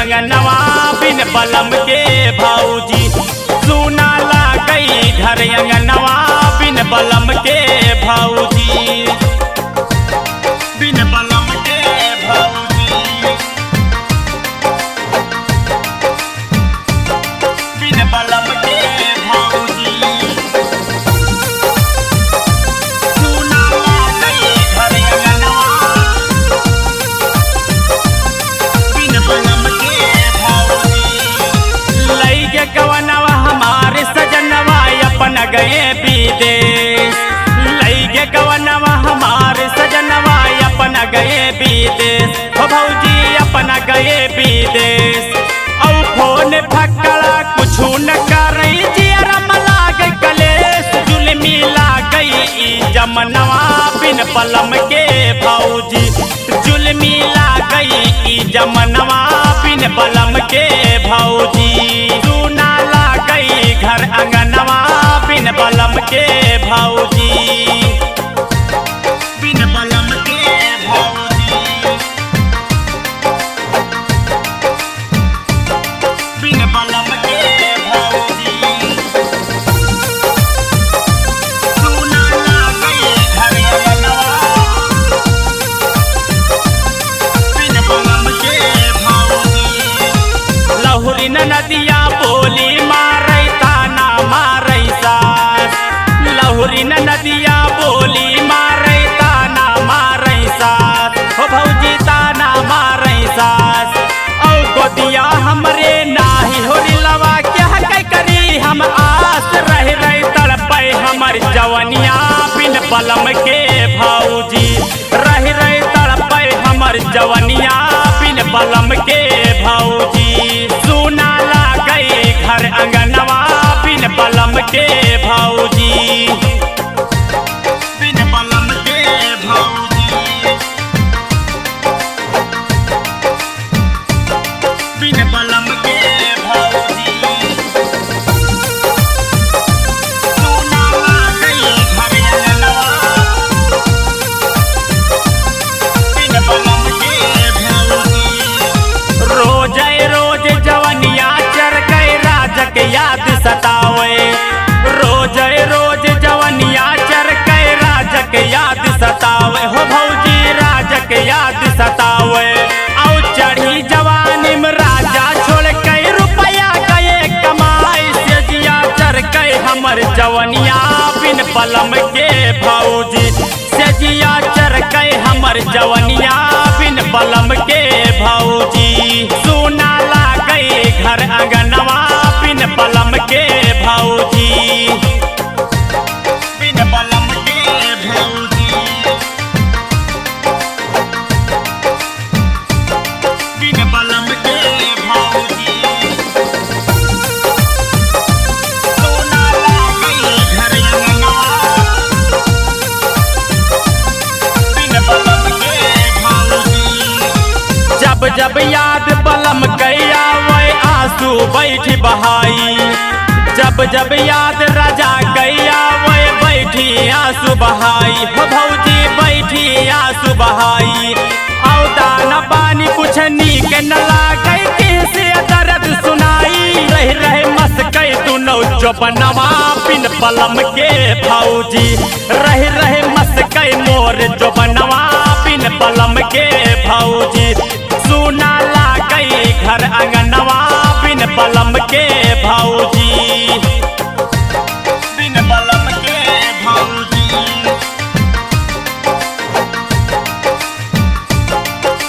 अंगनवा बिन बलम के भौजी। सुना लागई घर अंगनवा बिन बलम के भौजी। बिन बलम के भौजी। बिन बलम के भौजी। सुना लागई घर अंगनवा बिन बलम के भौजी। लइके कवनवा हमारे सजनवा अपन गए विदेश। लइके कवनवा हमारे सजनवा अपन गए विदेश। हो भौजी अपन गए विदेश। औ फोन फकड़ा कुछु न करई जियरम लागई कलेश। जुलमी लागई ई जमनवा बिन बलम के भौजी। जुलमी लागई ई जमनवा बिन बलम के भौजी। सुना लागई घर अंगनवा बिन बलम के भौजी। बिन बलम के भौजी। बिन बलम के भौजी। सुना लागई घर अंगनवा बिन बलम के भौजी। लहुरी नदिया बोली मारई ताना मारई सास। लहुरी नदिया बोली मारई ताना मारई सास। हो भौजी ताना मारई सास। औ गोदिया हमरे नाही होरी लवा क्या कई करी हम आस। रह रही तड़पै हमर जवनिया बिन बलम के भौजी। रह रही तड़पै हमर जवनिया बिन बलम के भौजी। सुना लागई घर अंगनवा बिन बलम के भौजी। बिन बलम के भौजी। बिन बलम के भौजी। सुना लागई घर अंगनवा बिन बलम के भौजी। रोज रोज जवनिया चर गए राजक याद सतावे। रोज रोज जवनिया चर गए राजक याद सतावे। हो भौजी राजक याद सतावे। औ चढ़ी जवानी में राजा छोड़ के रुपया गए कमाई। से जिया चर गए हमर जवनिया बिन बलम के भौजी। से जिया चर गए हमर जवनिया बिन बलम के भौजी। सुना लागई घर अंगनवा बिन बलम के भौजी। बिन बलम के भौजी। बिन बलम के भौजी। सुना लागई घर अंगनवा बिन बलम के भौजी। जब जब याद बलम गया वै आंसू बैठी बहाई। जब जब याद राजा गया वै बैठी आंसू बहाई। हो भौजी बैठी आंसू बहाई। औ दाना पानी कुछ नीक न लागई किसे दर्द सुनाई। रह रहे मस्कई दुनो जवनवा बिन बलम के भौजी। रह रहे मस्कई मोर जवनवा बिन बलम के भौजी। सुना लागई घर अंगनवा बिन बलम के भौजी। बिन बलम के भौजी।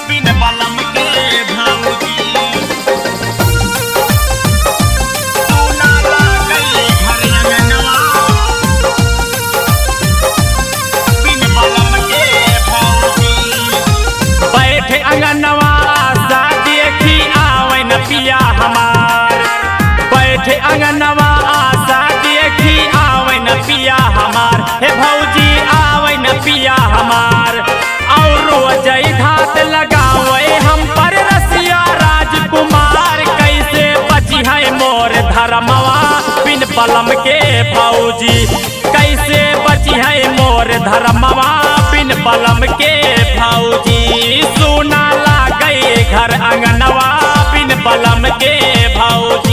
बिन बलम के भौजी। सुना लागई घर अंगनवा बिन बलम के भौजी। बैठे अंगनवा आशा देखी आवे न पिया हमार। बैठे अंगनवा आशा देखी आवे न पिया हमार। हे भौजी आवे न पिया हमार। और रोज घात लगावे हम पर रसिया राजकुमार। कैसे बची है मोर धर्मवा बिन बलम के भौजी। कैसे बची है मोर धर्मवा बिन बलम के भौजी। सुना लागई घर अंगनवा बिन बलम के भौजी।